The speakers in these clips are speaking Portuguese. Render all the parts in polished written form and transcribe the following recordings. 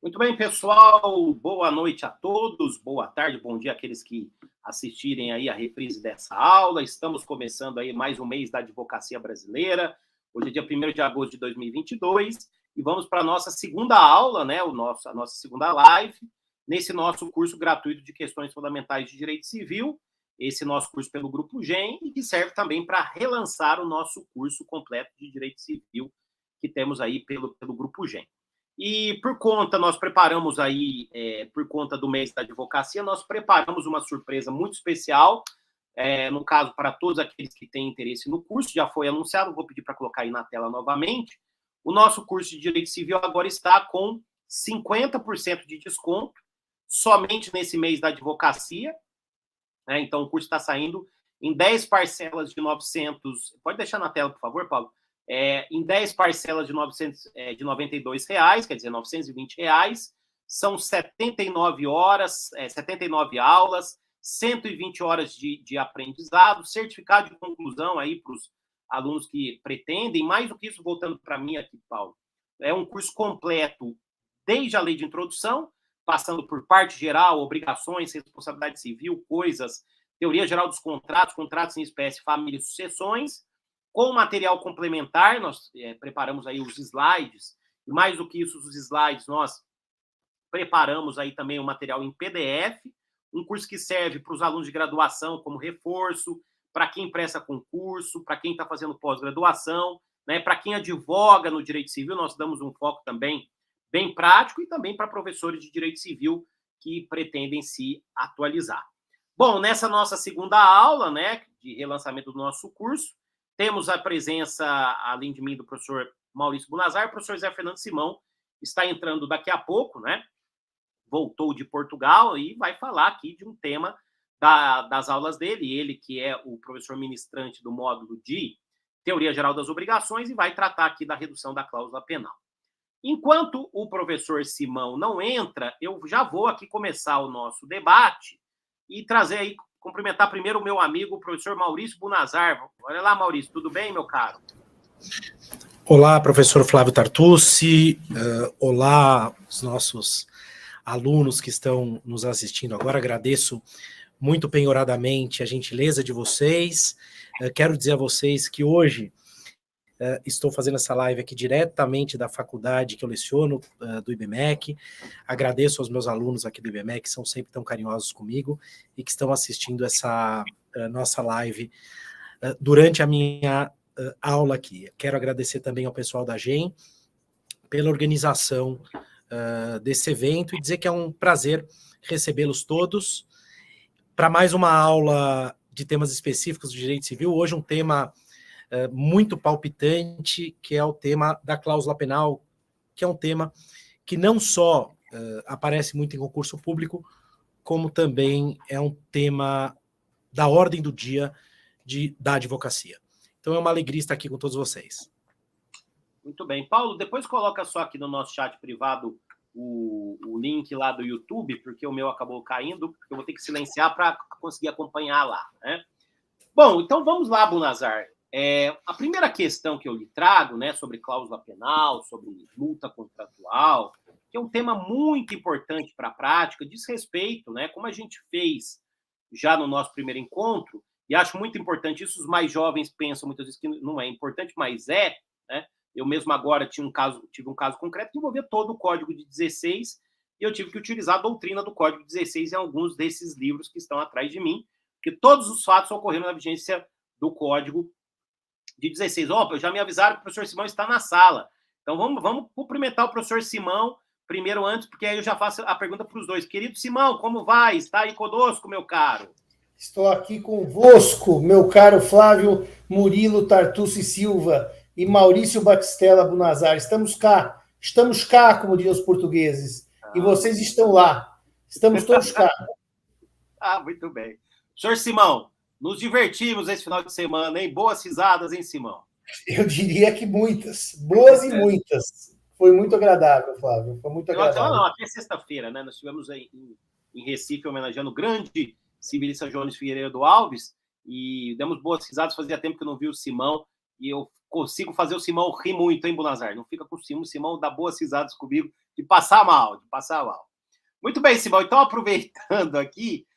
Muito bem, pessoal. Boa noite a todos. Boa tarde, bom dia àqueles que assistirem aí a reprise dessa aula. Estamos começando aí mais um mês da advocacia brasileira. Hoje é dia 1º de agosto de 2022 e vamos para a nossa segunda aula, né? A nossa segunda live, nesse nosso curso gratuito de questões fundamentais de direito civil. Esse nosso curso pelo Grupo GEM e que serve também para relançar o nosso curso completo de direito civil que temos aí pelo Grupo GEM. E nós preparamos aí, por conta do mês da advocacia, nós preparamos uma surpresa muito especial, no caso, para todos aqueles que têm interesse no curso, já foi anunciado, vou pedir para colocar aí na tela novamente. O nosso curso de Direito Civil agora está com 50% de desconto, somente nesse mês da advocacia, né? Então, o curso está saindo em 10 parcelas de 900... Pode deixar na tela, por favor, Paulo? Em 10 parcelas de R$ 92, quer dizer, R$ 920, são 79 horas, 79 aulas, 120 horas de aprendizado, certificado de conclusão aí para os alunos que pretendem. Mais do que isso, voltando para mim aqui, Paulo, é um curso completo, desde a lei de introdução, passando por parte geral, obrigações, responsabilidade civil, coisas, teoria geral dos contratos, contratos em espécie, família e sucessões. Com material complementar, nós preparamos aí os slides, e mais do que isso, os slides, nós preparamos aí também o material em PDF, um curso que serve para os alunos de graduação como reforço, para quem presta concurso, para quem está fazendo pós-graduação, né, para quem advoga no direito civil, nós damos um foco também bem prático e também para professores de direito civil que pretendem se atualizar. Bom, nessa nossa segunda aula, né, de relançamento do nosso curso, temos a presença, além de mim, do professor Maurício Bunazar. O professor Zé Fernando Simão está entrando daqui a pouco, né? Voltou de Portugal e vai falar aqui de um tema das aulas dele. Ele que é o professor ministrante do módulo de Teoria Geral das Obrigações e vai tratar aqui da redução da cláusula penal. Enquanto o professor Simão não entra, eu já vou aqui começar o nosso debate e trazer aí, cumprimentar primeiro o meu amigo, o professor Maurício Bunazar. Olha lá, Maurício, tudo bem, meu caro? Olá, professor Flávio Tartucci. Olá, os nossos alunos que estão nos assistindo agora. Agradeço muito penhoradamente a gentileza de vocês. Quero dizer a vocês que hoje estou fazendo essa live aqui diretamente da faculdade que eu leciono, do IBMEC. Agradeço aos meus alunos aqui do IBMEC, que são sempre tão carinhosos comigo e que estão assistindo essa nossa live durante a minha aula aqui. Quero agradecer também ao pessoal da GEM pela organização desse evento e dizer que é um prazer recebê-los todos para mais uma aula de temas específicos do direito civil. Hoje um tema muito palpitante, que é o tema da cláusula penal, que é um tema que não só aparece muito em concurso público, como também é um tema da ordem do dia da advocacia. Então é uma alegria estar aqui com todos vocês. Muito bem. Paulo, depois coloca só aqui no nosso chat privado o link lá do YouTube, porque o meu acabou caindo, porque eu vou ter que silenciar para conseguir acompanhar lá, né? Bom, então vamos lá, Bunazar. A primeira questão que eu lhe trago, né, sobre cláusula penal, sobre multa contratual, que é um tema muito importante para a prática, diz respeito, né, como a gente fez já no nosso primeiro encontro, e acho muito importante isso, os mais jovens pensam muitas vezes que não é importante, mas né? Eu mesmo agora tive um caso concreto que envolvia todo o Código de 16, e eu tive que utilizar a doutrina do Código de 16 em alguns desses livros que estão atrás de mim, porque todos os fatos ocorreram na vigência do Código de 16. Já me avisaram que o professor Simão está na sala. Então, vamos cumprimentar o professor Simão primeiro antes, porque aí eu já faço a pergunta para os dois. Querido Simão, como vai? Está aí conosco, meu caro? Estou aqui convosco, meu caro Flávio Murilo Tartucci Silva e Maurício Batistella Bunazar. Estamos cá, como dizem os portugueses. E vocês estão lá. Estamos todos cá. Muito bem. Senhor Simão, nos divertimos esse final de semana, hein? Boas risadas, hein, Simão? Eu diria que muitas. Boas e muitas. Foi muito agradável, Flávio. Foi muito agradável. Não, até sexta-feira, né? Nós estivemos em Recife homenageando o grande civilista Jones Figueiredo Alves e demos boas risadas. Fazia tempo que eu não vi o Simão e eu consigo fazer o Simão rir muito, hein, Bunazar? Não fica com o Simão dá boas risadas comigo, de passar mal, Muito bem, Simão, então aproveitando aqui,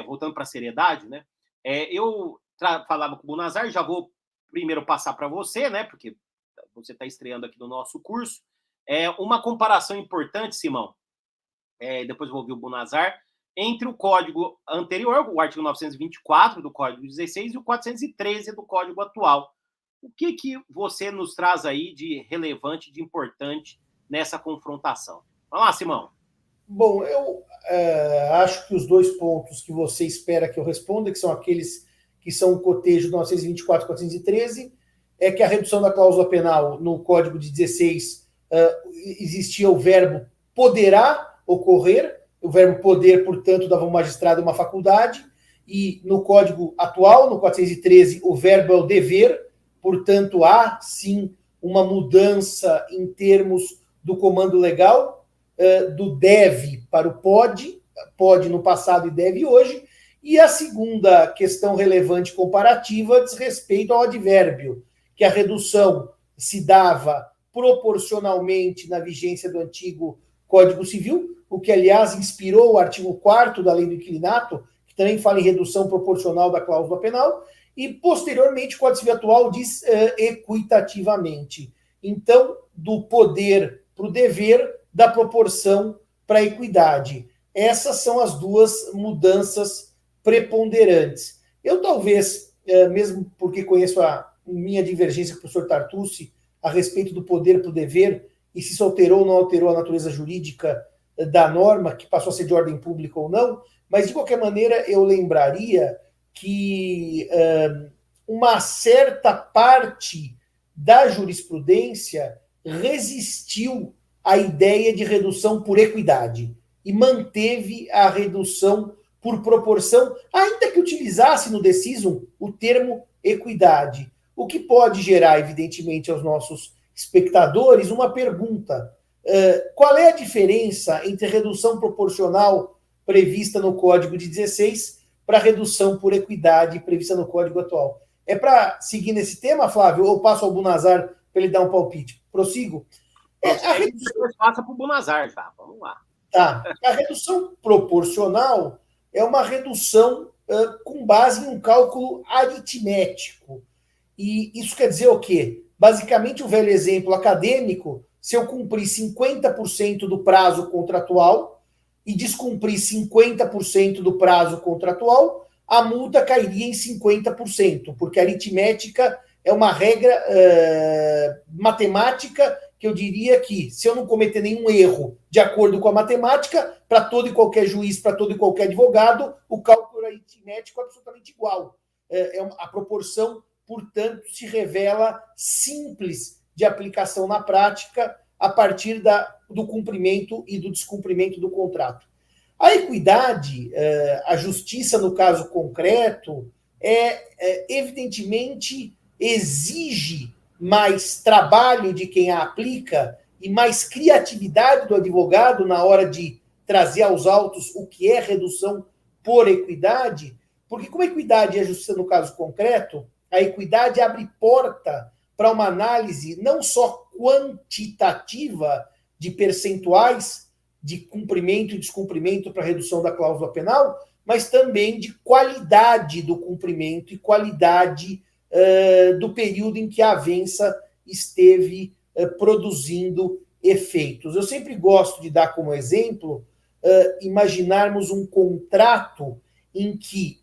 voltando para a seriedade, né? Eu falava com o Bunazar, já vou primeiro passar para você, né? Porque você está estreando aqui no nosso curso. Uma comparação importante, Simão, depois eu vou ouvir o Bunazar, entre o código anterior, o artigo 924 do Código 16 e o 413 do Código atual. O que você nos traz aí de relevante, de importante nessa confrontação? Vamos lá, Simão. Bom, eu acho que os dois pontos que você espera que eu responda, que são aqueles que são o cotejo do 924 e 413, é que a redução da cláusula penal no Código de 16 existia o verbo poderá ocorrer, o verbo poder, portanto, dava ao magistrado uma faculdade, e no Código atual, no 413, o verbo é o dever, portanto, há sim uma mudança em termos do comando legal, do deve para o pode no passado e deve hoje, e a segunda questão relevante comparativa diz respeito ao advérbio, que a redução se dava proporcionalmente na vigência do antigo Código Civil, o que, aliás, inspirou o artigo 4º da Lei do Inquilinato, que também fala em redução proporcional da cláusula penal, e, posteriormente, o Código Civil atual diz equitativamente. Então, do poder para o dever, da proporção para a equidade. Essas são as duas mudanças preponderantes. Eu talvez, mesmo porque conheço a minha divergência com o professor Tartucci a respeito do poder para o dever, e se isso alterou ou não alterou a natureza jurídica da norma, que passou a ser de ordem pública ou não, mas, de qualquer maneira, eu lembraria que uma certa parte da jurisprudência resistiu à ideia de redução por equidade e manteve a redução por proporção, ainda que utilizasse no decisum o termo equidade, o que pode gerar, evidentemente, aos nossos espectadores uma pergunta: qual é a diferença entre redução proporcional prevista no Código de 16 para redução por equidade prevista no Código atual? É para seguir nesse tema, Flávio, ou passo ao Bunazar para ele dar um palpite? Prossigo? A redução passa para o Bunazar, já. Vamos lá. Tá. A redução proporcional é uma redução com base em um cálculo aritmético. E isso quer dizer o quê? Basicamente, o velho exemplo acadêmico, se eu cumprir 50% do prazo contratual e descumprir 50% do prazo contratual, a multa cairia em 50%, porque a aritmética é uma regra matemática que eu diria que, se eu não cometer nenhum erro de acordo com a matemática, para todo e qualquer juiz, para todo e qualquer advogado, o cálculo aritmético é absolutamente igual. A proporção, portanto, se revela simples de aplicação na prática a partir do cumprimento e do descumprimento do contrato. A equidade, a justiça no caso concreto, evidentemente exige mais trabalho de quem a aplica e mais criatividade do advogado na hora de trazer aos autos o que é redução por equidade, porque como a equidade é a justiça no caso concreto, a equidade abre porta para uma análise não só quantitativa de percentuais de cumprimento e descumprimento para redução da cláusula penal, mas também de qualidade do cumprimento e qualidade do período em que a avença esteve produzindo efeitos. Eu sempre gosto de dar como exemplo imaginarmos um contrato em que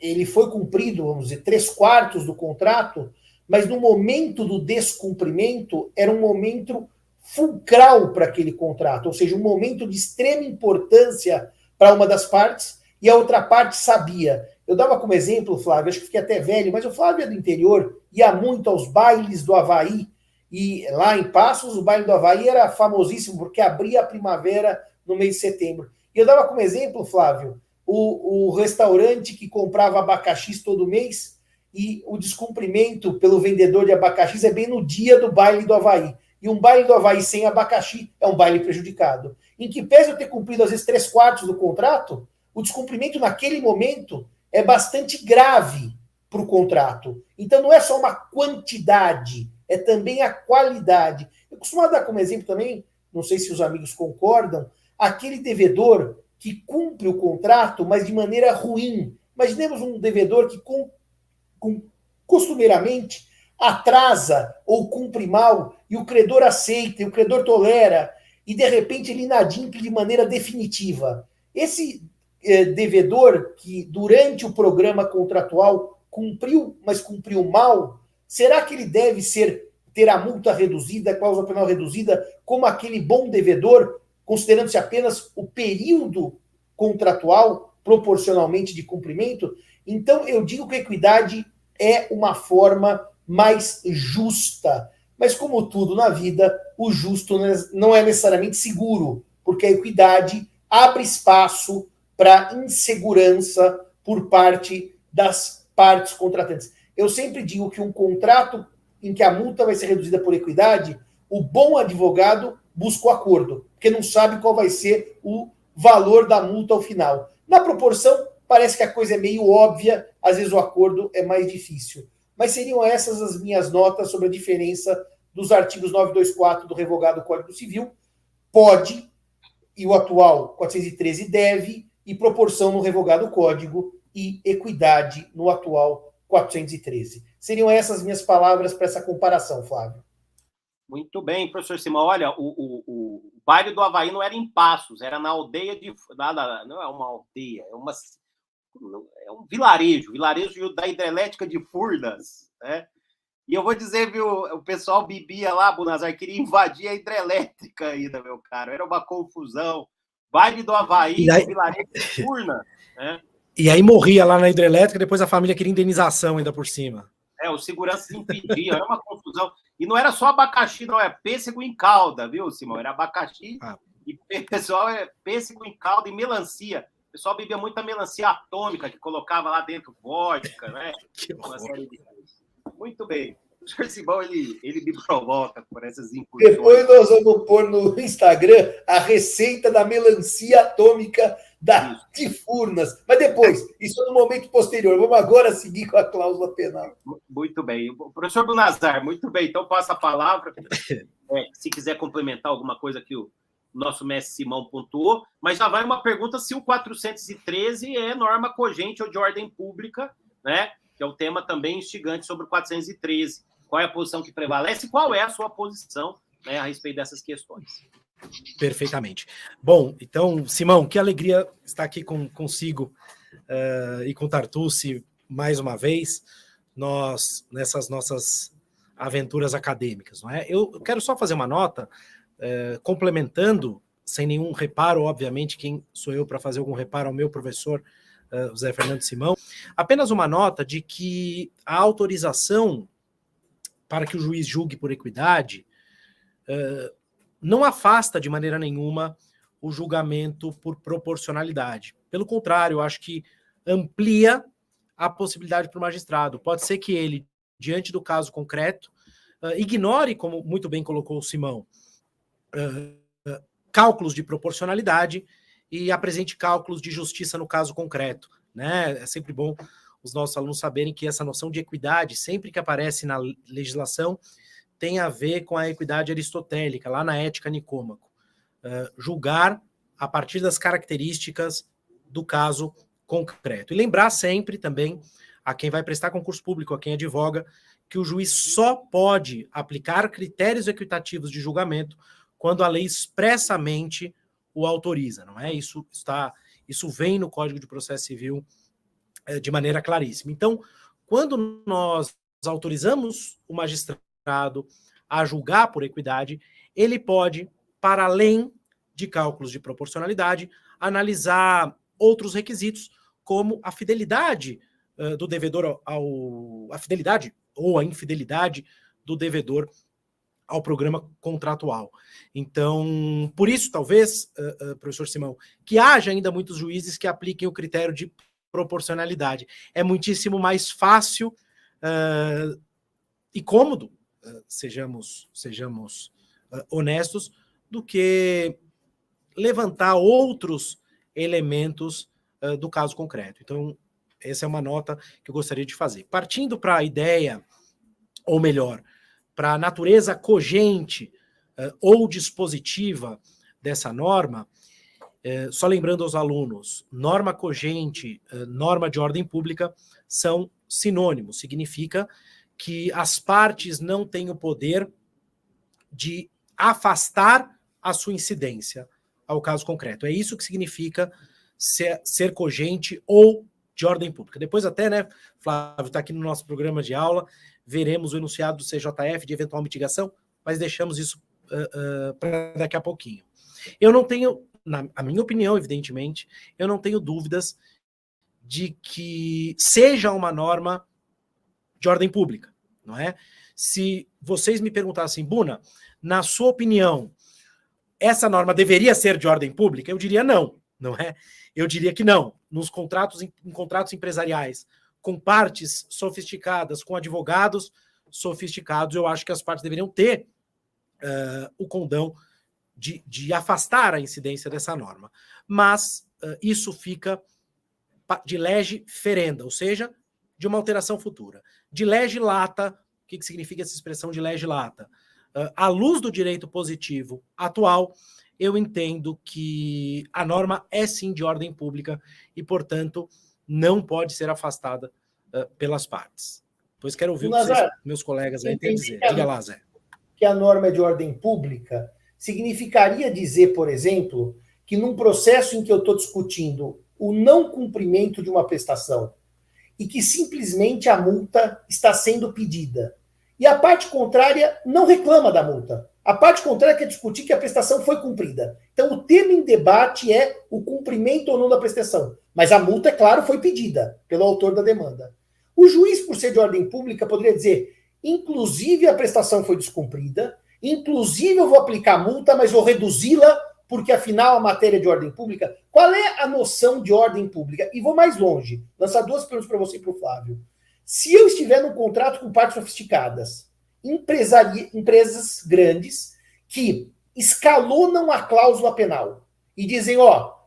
ele foi cumprido, vamos dizer, 3/4 do contrato, mas no momento do descumprimento era um momento fulcral para aquele contrato, ou seja, um momento de extrema importância para uma das partes e a outra parte sabia. Eu dava como exemplo, Flávio, acho que fiquei até velho, mas o Flávio é do interior, ia muito aos bailes do Havaí, e lá em Passos, o baile do Havaí era famosíssimo, porque abria a primavera no mês de setembro. E eu dava como exemplo, Flávio, o restaurante que comprava abacaxis todo mês, e o descumprimento pelo vendedor de abacaxis é bem no dia do baile do Havaí. E um baile do Havaí sem abacaxi é um baile prejudicado. Em que pese eu ter cumprido, às vezes, 3/4 do contrato, o descumprimento naquele momento é bastante grave para o contrato. Então, não é só uma quantidade, é também a qualidade. Eu costumo dar como exemplo também, não sei se os amigos concordam, aquele devedor que cumpre o contrato, mas de maneira ruim. Imaginemos um devedor que costumeiramente atrasa ou cumpre mal, e o credor aceita, e o credor tolera, e de repente ele inadimple de maneira definitiva. Esse devedor que durante o programa contratual cumpriu, mas cumpriu mal, será que ele deve ter a multa reduzida, a cláusula penal reduzida, como aquele bom devedor, considerando-se apenas o período contratual proporcionalmente de cumprimento? Então, eu digo que a equidade é uma forma mais justa. Mas, como tudo na vida, o justo não é necessariamente seguro, porque a equidade abre espaço para insegurança por parte das partes contratantes. Eu sempre digo que um contrato em que a multa vai ser reduzida por equidade, o bom advogado busca o acordo, porque não sabe qual vai ser o valor da multa ao final. Na proporção, parece que a coisa é meio óbvia, às vezes o acordo é mais difícil. Mas seriam essas as minhas notas sobre a diferença dos artigos 924 do revogado Código Civil, pode, e o atual 413 deve, e proporção no revogado Código, e equidade no atual 413. Seriam essas minhas palavras para essa comparação, Flávio. Muito bem, professor Simão. Olha, o baile do Avaí não era em Passos, era na aldeia de... Não é uma aldeia, é um vilarejo da hidrelétrica de Furnas, né? E eu vou dizer, viu, o pessoal bebia lá, Bunazar, queria invadir a hidrelétrica ainda, meu caro. Era uma confusão. Baile do Avaí, aí... vilarejo de Furnas, né? E aí morria lá na hidrelétrica, depois a família queria indenização ainda por cima. Os seguranças impediam, era uma confusão. E não era só abacaxi, não, é pêssego em calda, viu, Simão? Era abacaxi e pessoal pêssego em calda e melancia. O pessoal bebia muita melancia atômica, que colocava lá dentro vodka, né? Uma série de coisas. Muito bem. O senhor Simão, ele me provoca por essas incursões. Depois nós vamos pôr no Instagram a receita da melancia atômica de Furnas. Mas depois, isso é no momento posterior. Vamos agora seguir com a cláusula penal. Muito bem. O professor Bunazar, muito bem. Então, passa a palavra. Se quiser complementar alguma coisa que o nosso mestre Simão pontuou, mas já vai uma pergunta se o 413 é norma cogente ou de ordem pública, né? Que é o tema também instigante sobre o 413. Qual é a posição que prevalece e qual é a sua posição, né, a respeito dessas questões? Perfeitamente. Bom, então, Simão, que alegria estar aqui consigo e com Tartucci mais uma vez, nós nessas nossas aventuras acadêmicas, não é? Eu quero só fazer uma nota, complementando, sem nenhum reparo, obviamente, quem sou eu para fazer algum reparo ao meu professor, José Fernando Simão, apenas uma nota de que a autorização para que o juiz julgue por equidade não afasta de maneira nenhuma o julgamento por proporcionalidade. Pelo contrário, eu acho que amplia a possibilidade para o magistrado. Pode ser que ele, diante do caso concreto, ignore, como muito bem colocou o Simão, cálculos de proporcionalidade e apresente cálculos de justiça no caso concreto, né? É sempre bom os nossos alunos saberem que essa noção de equidade, sempre que aparece na legislação, tem a ver com a equidade aristotélica, lá na Ética Nicômaco. Julgar a partir das características do caso concreto. E lembrar sempre também, a quem vai prestar concurso público, a quem advoga, que o juiz só pode aplicar critérios equitativos de julgamento quando a lei expressamente o autoriza, não é? Isso vem no Código de Processo Civil de maneira claríssima. Então, quando nós autorizamos o magistrado a julgar por equidade, ele pode, para além de cálculos de proporcionalidade, analisar outros requisitos, como a fidelidade do devedor a fidelidade ou a infidelidade do devedor ao programa contratual. Então, por isso, talvez, professor Simão, que haja ainda muitos juízes que apliquem o critério de proporcionalidade. É muitíssimo mais fácil e cômodo, sejamos honestos, do que levantar outros elementos do caso concreto. Então, essa é uma nota que eu gostaria de fazer. Partindo para a ideia, ou melhor, para a natureza cogente ou dispositiva dessa norma, só lembrando aos alunos, norma cogente, norma de ordem pública são sinônimos, significa que as partes não têm o poder de afastar a sua incidência ao caso concreto. É isso que significa ser cogente ou de ordem pública. Depois até, né, Flávio, está aqui no nosso programa de aula, veremos o enunciado do CJF de eventual mitigação, mas deixamos isso para daqui a pouquinho. Eu não tenho, na minha opinião, evidentemente, eu não tenho dúvidas de que seja uma norma de ordem pública, não é? Se vocês me perguntassem, Buna, na sua opinião, essa norma deveria ser de ordem pública? Eu diria não, não é? Eu diria que não. Nos contratos, em contratos empresariais, com partes sofisticadas, com advogados sofisticados, eu acho que as partes deveriam ter o condão de afastar a incidência dessa norma. Mas isso fica de lege ferenda, ou seja, de uma alteração futura. De lege lata, o que significa essa expressão de lege lata? À luz do direito positivo atual, eu entendo que a norma é sim de ordem pública e, portanto, não pode ser afastada pelas partes. Pois quero ouvir o que meus colegas aí têm a dizer. Diga lá, Zé. Que a norma é de ordem pública significaria dizer, por exemplo, que num processo em que eu estou discutindo o não cumprimento de uma prestação e que simplesmente a multa está sendo pedida e a parte contrária não reclama da multa. A parte contrária quer discutir que a prestação foi cumprida. Então, o tema em debate é o cumprimento ou não da prestação. Mas a multa, é claro, foi pedida pelo autor da demanda. O juiz, por ser de ordem pública, poderia dizer, inclusive a prestação foi descumprida, inclusive eu vou aplicar a multa, mas vou reduzi-la, porque afinal a matéria é de ordem pública. Qual é a noção de ordem pública? E vou mais longe, lançar duas perguntas para você e para o Flávio. Se eu estiver num contrato com partes sofisticadas, empresas grandes que escalonam a cláusula penal e dizem,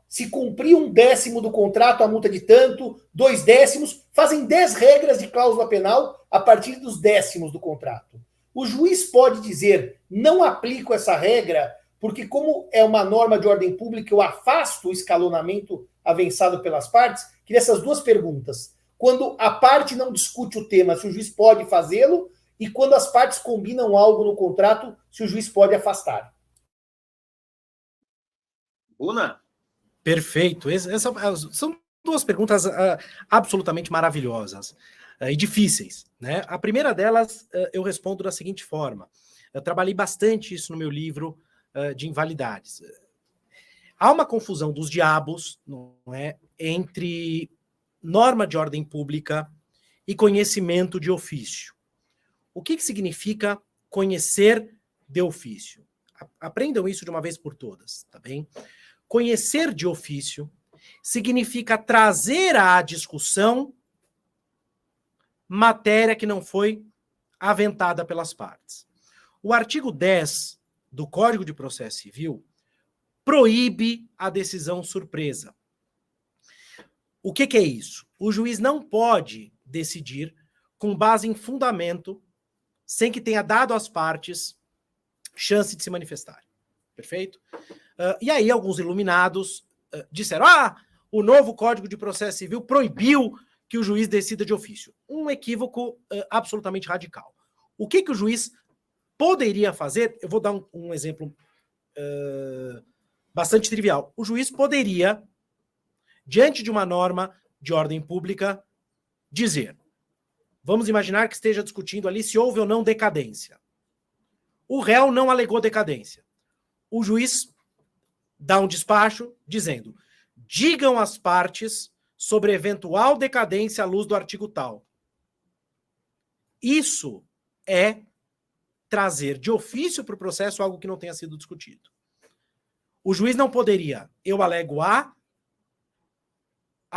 se cumprir 1/10 do contrato, a multa de tanto, 2/10, fazem 10 regras de cláusula penal a partir dos 10º do contrato. O juiz pode dizer, não aplico essa regra, porque como é uma norma de ordem pública, eu afasto o escalonamento avançado pelas partes. Queria essas duas perguntas. Quando a parte não discute o tema, se o juiz pode fazê-lo, e quando as partes combinam algo no contrato, se o juiz pode afastar. Buna? Perfeito. São duas perguntas absolutamente maravilhosas e difíceis, né? A primeira delas eu respondo da seguinte forma. Eu trabalhei bastante isso no meu livro de invalidades. Há uma confusão dos diabos, não é, entre norma de ordem pública e conhecimento de ofício. O que significa conhecer de ofício? Aprendam isso de uma vez por todas, tá bem? Conhecer de ofício significa trazer à discussão matéria que não foi aventada pelas partes. O artigo 10 do Código de Processo Civil proíbe a decisão surpresa. O que é isso? O juiz não pode decidir com base em fundamento sem que tenha dado às partes chance de se manifestar. Perfeito? E aí alguns iluminados disseram, o novo Código de Processo Civil proibiu que o juiz decida de ofício. Um equívoco absolutamente radical. O que o juiz poderia fazer? Eu vou dar um exemplo bastante trivial. O juiz poderia, diante de uma norma de ordem pública, dizer, vamos imaginar que esteja discutindo ali se houve ou não decadência. O réu não alegou decadência. O juiz dá um despacho dizendo, digam às partes sobre eventual decadência à luz do artigo tal. Isso é trazer de ofício para o processo algo que não tenha sido discutido. O juiz não poderia, eu alego A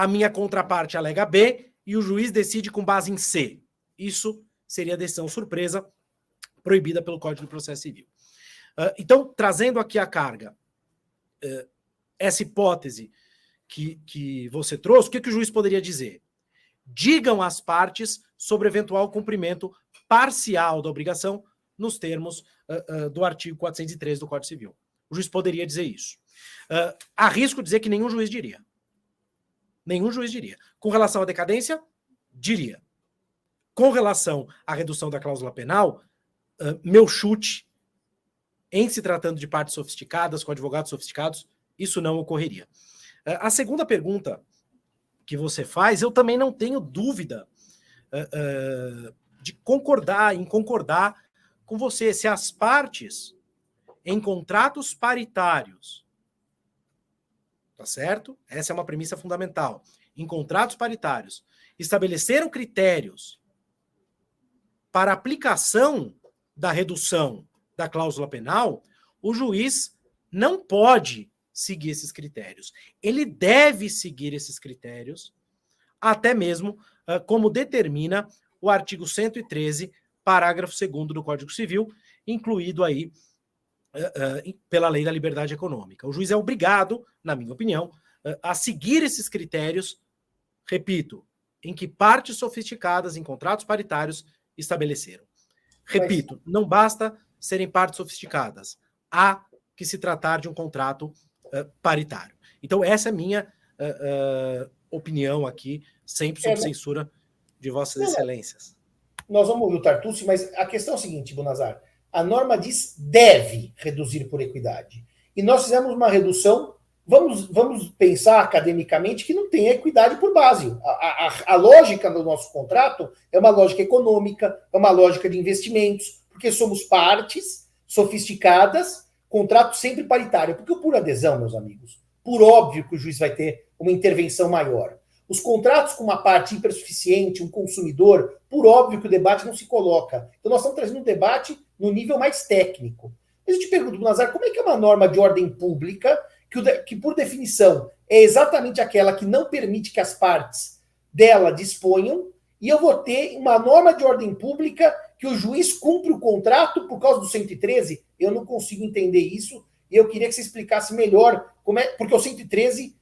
minha contraparte alega B, e o juiz decide com base em C. Isso seria decisão surpresa, proibida pelo Código de Processo Civil. Então, trazendo aqui a carga, essa hipótese que você trouxe, o que o juiz poderia dizer? Digam às partes sobre eventual cumprimento parcial da obrigação nos termos do artigo 413 do Código Civil. O juiz poderia dizer isso. Arrisco dizer que nenhum juiz diria. Nenhum juiz diria. Com relação à decadência, diria. Com relação à redução da cláusula penal, meu chute, em se tratando de partes sofisticadas, com advogados sofisticados, isso não ocorreria. A segunda pergunta que você faz, eu também não tenho dúvida em concordar com você. Se as partes em contratos paritários, tá certo? Essa é uma premissa fundamental. Em contratos paritários, estabeleceram critérios para aplicação da redução da cláusula penal, o juiz não pode seguir esses critérios. Ele deve seguir esses critérios, até mesmo como determina o artigo 113, parágrafo 2º do Código Civil, incluído aí pela Lei da Liberdade Econômica. O juiz é obrigado, na minha opinião, a seguir esses critérios, repito, em que partes sofisticadas em contratos paritários estabeleceram. Repito, não basta serem partes sofisticadas, há que se tratar de um contrato paritário. Então, essa é a minha opinião aqui, sempre sob censura de Vossas Excelências. Nós vamos ouvir o Tartucci, mas a questão é o seguinte, Bonazar. A norma diz deve reduzir por equidade. E nós fizemos uma redução, vamos pensar academicamente que não tem equidade por base. A lógica do nosso contrato é uma lógica econômica, é uma lógica de investimentos, porque somos partes sofisticadas, contrato sempre paritário. Porque por adesão, meus amigos, por óbvio que o juiz vai ter uma intervenção maior. Os contratos com uma parte hipersuficiente, um consumidor, por óbvio que o debate não se coloca. Então nós estamos trazendo um debate no nível mais técnico. Mas eu te pergunto, Bonazar, como é que é uma norma de ordem pública que por definição é exatamente aquela que não permite que as partes dela disponham, e eu vou ter uma norma de ordem pública que o juiz cumpre o contrato por causa do 113? Eu não consigo entender isso, e eu queria que você explicasse melhor como é, porque o 113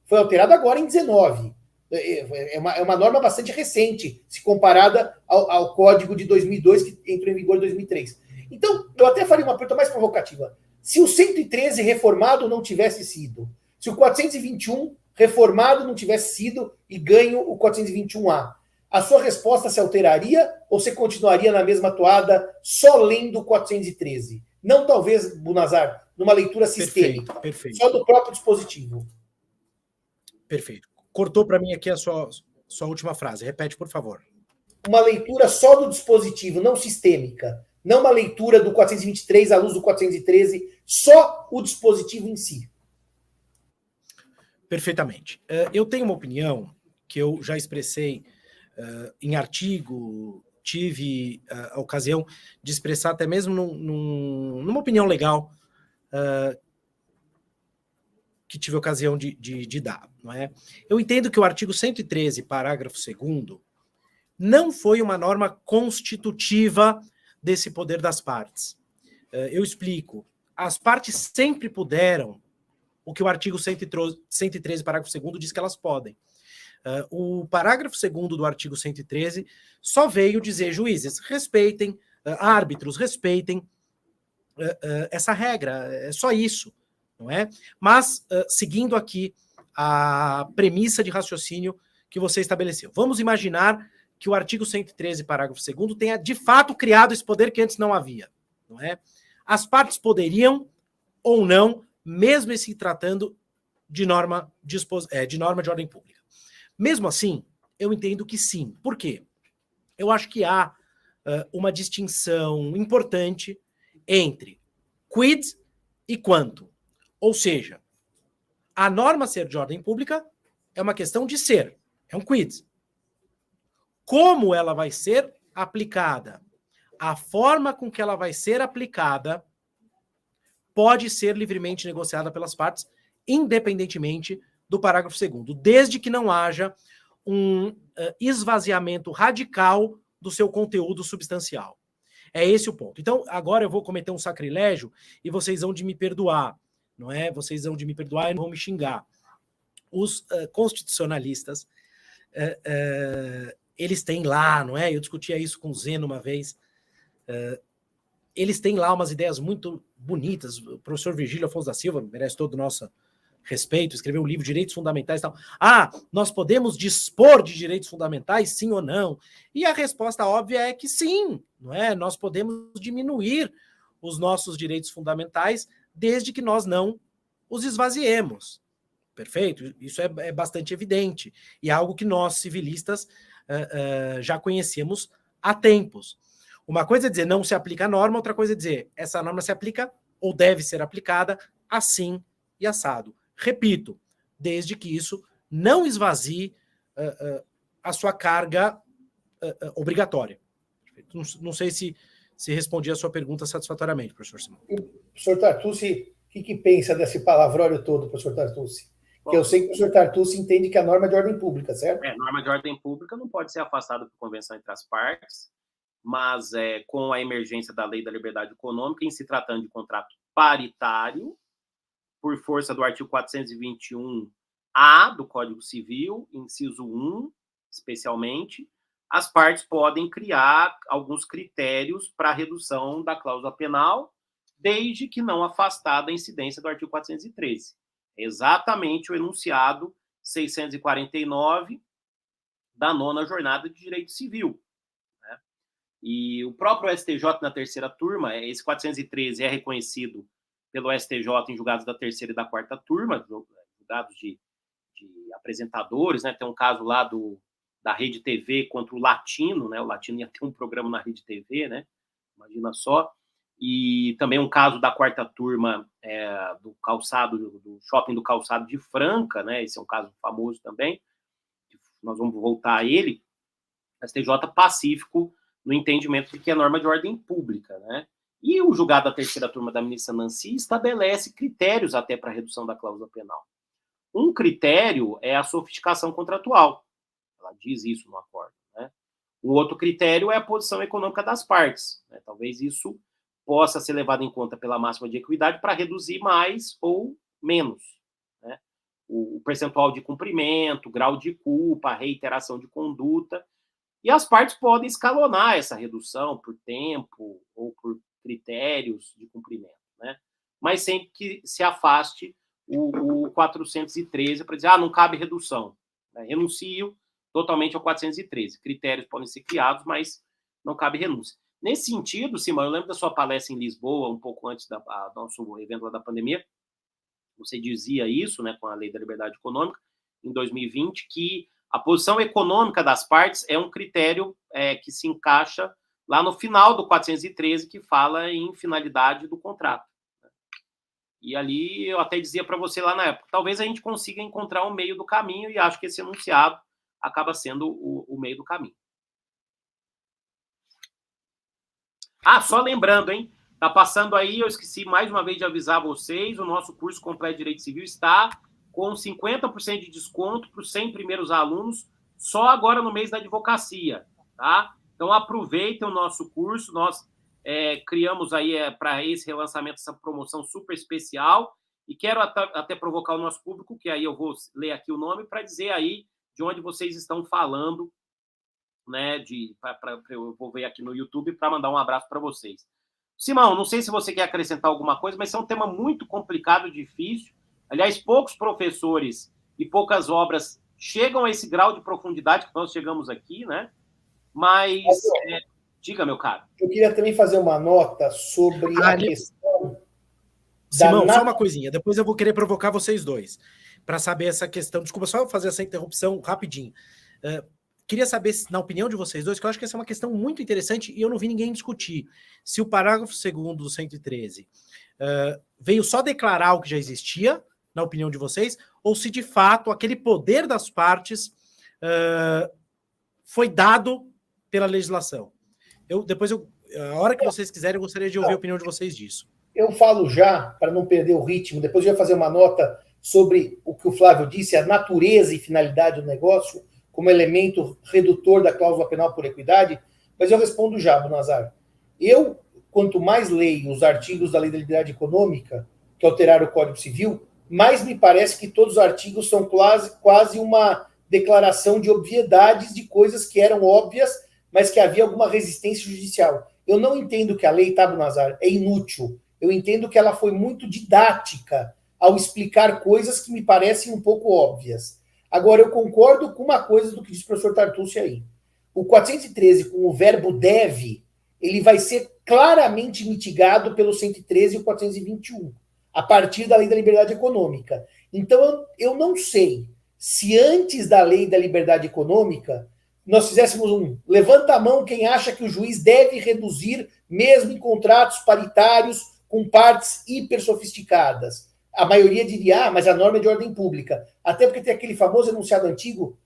foi alterado agora em 19. É uma norma bastante recente, se comparada ao Código de 2002, que entrou em vigor em 2003. Então, eu até faria uma pergunta mais provocativa. Se o 113 reformado não tivesse sido, se o 421 reformado não tivesse sido e ganho o 421A, a sua resposta se alteraria ou você continuaria na mesma toada só lendo o 413? Não talvez, Bonazar, numa leitura sistêmica, perfeito. Só do próprio dispositivo. Perfeito. Cortou para mim aqui a sua última frase. Repete, por favor. Uma leitura só do dispositivo, não sistêmica. Não uma leitura do 423 à luz do 413, só o dispositivo em si. Perfeitamente. Eu tenho uma opinião que eu já expressei em artigo, tive a ocasião de expressar até mesmo numa opinião legal que tive a ocasião de dar. Não é? Eu entendo que o artigo 113, parágrafo 2º, não foi uma norma constitutiva desse poder das partes. Eu explico. As partes sempre puderam o que o artigo 113, parágrafo 2º, diz que elas podem. O parágrafo 2º do artigo 113 só veio dizer, juízes, respeitem, árbitros, respeitem essa regra, é só isso, não é? Mas, seguindo aqui a premissa de raciocínio que você estabeleceu, vamos imaginar que o artigo 113, parágrafo 2º, tenha de fato criado esse poder que antes não havia, não é? As partes poderiam ou não, mesmo se tratando de norma de ordem pública. Mesmo assim, eu entendo que sim. Por quê? Eu acho que há uma distinção importante entre quid e quanto. Ou seja, a norma ser de ordem pública é uma questão de ser, é um quid. Como ela vai ser aplicada, a forma com que ela vai ser aplicada pode ser livremente negociada pelas partes, independentemente do parágrafo 2º, desde que não haja um esvaziamento radical do seu conteúdo substancial. É esse o ponto. Então, agora eu vou cometer um sacrilégio e vocês vão de me perdoar, não é? Vocês vão de me perdoar e não vão me xingar. Os constitucionalistas, eles têm lá, não é? Eu discutia isso com o Zeno uma vez, Eles têm lá umas ideias muito bonitas. O professor Virgílio Afonso da Silva, merece todo o nosso respeito, escreveu um livro, Direitos Fundamentais e tal. Nós podemos dispor de direitos fundamentais, sim ou não? E a resposta óbvia é que sim, não é? Nós podemos diminuir os nossos direitos fundamentais desde que nós não os esvaziemos. Perfeito? Isso é bastante evidente. E é algo que nós, civilistas, já conhecíamos há tempos. Uma coisa é dizer não se aplica a norma, outra coisa é dizer essa norma se aplica ou deve ser aplicada assim e assado. Repito, desde que isso não esvazie a sua carga obrigatória. Não sei se respondi a sua pergunta satisfatoriamente, professor Simão. Professor Tartucci, o que pensa desse palavrólio todo, professor Tartucci? Porque eu sei que o professor Tartucci entende que a norma é de ordem pública, certo? A norma de ordem pública não pode ser afastada por convenção entre as partes, mas com a emergência da Lei da Liberdade Econômica, em se tratando de contrato paritário, por força do artigo 421-A do Código Civil, inciso 1, especialmente, as partes podem criar alguns critérios para a redução da cláusula penal, desde que não afastada a incidência do artigo 413. Exatamente o enunciado 649 da 9ª Jornada de Direito Civil. Né? E o próprio STJ, na terceira turma, esse 413 é reconhecido pelo STJ em julgados da terceira e da quarta turma, julgados de apresentadores, né? Tem um caso lá da Rede TV contra o Latino, né? O Latino ia ter um programa na Rede TV, né? Imagina só. E também um caso da quarta turma do shopping do Calçado de Franca, né? Esse é um caso famoso também. Nós vamos voltar a ele. STJ pacífico no entendimento de que é norma de ordem pública, né? E o julgado da terceira turma da ministra Nancy estabelece critérios até para a redução da cláusula penal. Um critério é a sofisticação contratual. Ela diz isso no acordo, né? Um outro critério é a posição econômica das partes, né? Talvez isso possa ser levado em conta pela máxima de equidade para reduzir mais ou menos, né? O percentual de cumprimento, o grau de culpa, a reiteração de conduta. E as partes podem escalonar essa redução por tempo ou por critérios de cumprimento, né? Mas sempre que se afaste o 413 para dizer, não cabe redução, né? Renuncio totalmente ao 413. Critérios podem ser criados, mas não cabe renúncia. Nesse sentido, Simão, eu lembro da sua palestra em Lisboa, um pouco antes do nosso evento lá da pandemia, você dizia isso, né, com a Lei da Liberdade Econômica, em 2020, que a posição econômica das partes é um critério que se encaixa lá no final do 413, que fala em finalidade do contrato. E ali eu até dizia para você lá na época, talvez a gente consiga encontrar um meio do caminho, e acho que esse enunciado acaba sendo o meio do caminho. Só lembrando, hein? Tá passando aí, eu esqueci mais uma vez de avisar vocês, o nosso curso completo de Direito Civil está com 50% de desconto para os 100 primeiros alunos, só agora no mês da advocacia, tá? Então, aproveitem o nosso curso, nós criamos aí para esse relançamento essa promoção super especial, e quero até provocar o nosso público, que aí eu vou ler aqui o nome, para dizer aí de onde vocês estão falando, né? Eu vou ver aqui no YouTube para mandar um abraço para vocês. Simão, não sei se você quer acrescentar alguma coisa, mas é um tema muito complicado e difícil. Aliás, poucos professores e poucas obras chegam a esse grau de profundidade que nós chegamos aqui, né? Mas, diga, meu caro. Eu queria também fazer uma nota sobre a questão... Simão, só uma coisinha. Depois eu vou querer provocar vocês dois para saber essa questão. Desculpa, só fazer essa interrupção rapidinho. Queria saber, na opinião de vocês dois, que eu acho que essa é uma questão muito interessante e eu não vi ninguém discutir, se o parágrafo 2º do 113 veio só declarar o que já existia, na opinião de vocês, ou se de fato aquele poder das partes foi dado pela legislação. A hora que vocês quiserem, eu gostaria de ouvir a opinião de vocês disso. Eu falo já, para não perder o ritmo, depois eu ia fazer uma nota sobre o que o Flávio disse, a natureza e finalidade do negócio, como elemento redutor da cláusula penal por equidade, mas eu respondo já, Bunazar. Eu, quanto mais leio os artigos da Lei da Liberdade Econômica, que alteraram o Código Civil, mais me parece que todos os artigos são quase uma declaração de obviedades de coisas que eram óbvias mas que havia alguma resistência judicial. Eu não entendo que a lei, tá, Bunazar, é inútil. Eu entendo que ela foi muito didática ao explicar coisas que me parecem um pouco óbvias. Agora, eu concordo com uma coisa do que disse o professor Tartucci aí. O 413, com o verbo deve, ele vai ser claramente mitigado pelo 113 e o 421, a partir da lei da liberdade econômica. Então, eu não sei se antes da lei da liberdade econômica nós fizéssemos levanta a mão quem acha que o juiz deve reduzir mesmo em contratos paritários com partes hiper sofisticadas. A maioria diria, mas a norma é de ordem pública. Até porque tem aquele famoso enunciado antigo,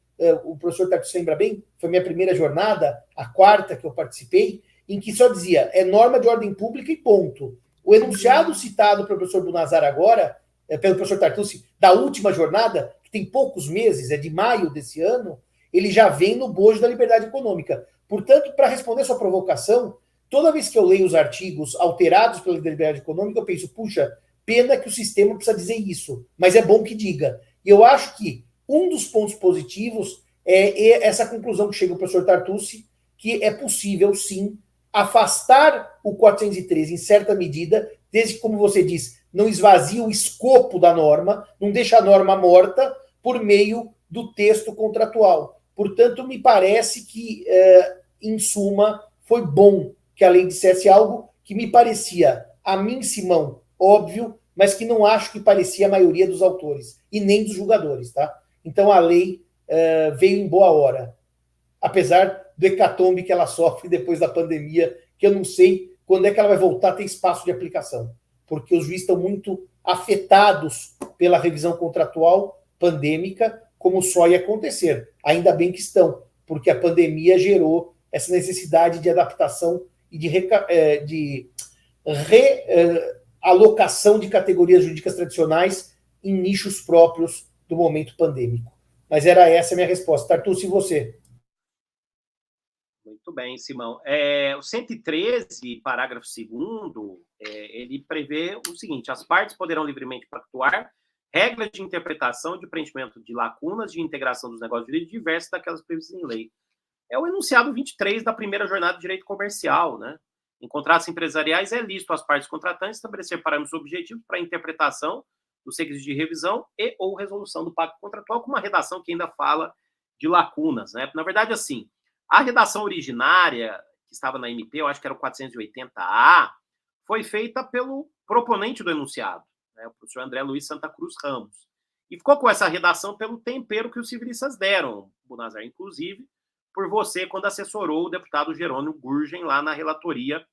o professor Tartucci lembra bem, foi minha primeira jornada, a quarta que eu participei, em que só dizia, é norma de ordem pública e ponto. O enunciado citado pelo professor Bunazar agora, pelo professor Tartucci, da última jornada, que tem poucos meses, é de maio desse ano, ele já vem no bojo da liberdade econômica. Portanto, para responder a sua provocação, toda vez que eu leio os artigos alterados pela liberdade econômica, eu penso, puxa, pena que o sistema precisa dizer isso, mas é bom que diga. E eu acho que um dos pontos positivos é essa conclusão que chega o professor Tartucci, que é possível, sim, afastar o 413 em certa medida, desde que, como você diz, não esvazie o escopo da norma, não deixa a norma morta por meio do texto contratual. Portanto, me parece que, em suma, foi bom que a lei dissesse algo que me parecia, a mim, Simão, óbvio, mas que não acho que parecia a maioria dos autores, e nem dos julgadores, tá? Então, a lei veio em boa hora, apesar do hecatombe que ela sofre depois da pandemia, que eu não sei quando é que ela vai voltar a ter espaço de aplicação, porque os juízes estão muito afetados pela revisão contratual pandêmica, como só ia acontecer. Ainda bem que estão, porque a pandemia gerou essa necessidade de adaptação e de realocação de categorias jurídicas tradicionais em nichos próprios do momento pandêmico. Mas era essa a minha resposta. Tartucci, você? Muito bem, Simão. O 113, parágrafo 2º, ele prevê o seguinte: as partes poderão livremente pactuar regras de interpretação, de preenchimento de lacunas, de integração dos negócios jurídicos diversas daquelas previstas em lei. É o enunciado 23 da primeira jornada de direito comercial, né? Em contratos empresariais é lícito às partes contratantes estabelecer parâmetros objetivos para a interpretação dos requisitos de revisão e ou resolução do pacto contratual, com uma redação que ainda fala de lacunas, né? Na verdade, assim, a redação originária, que estava na MP, eu acho que era o 480A, foi feita pelo proponente do enunciado, né, o professor André Luiz Santa Cruz Ramos. E ficou com essa redação pelo tempero que os civilistas deram, Bunazar, inclusive, por você, quando assessorou o deputado Jerônimo Gurgel lá na relatoria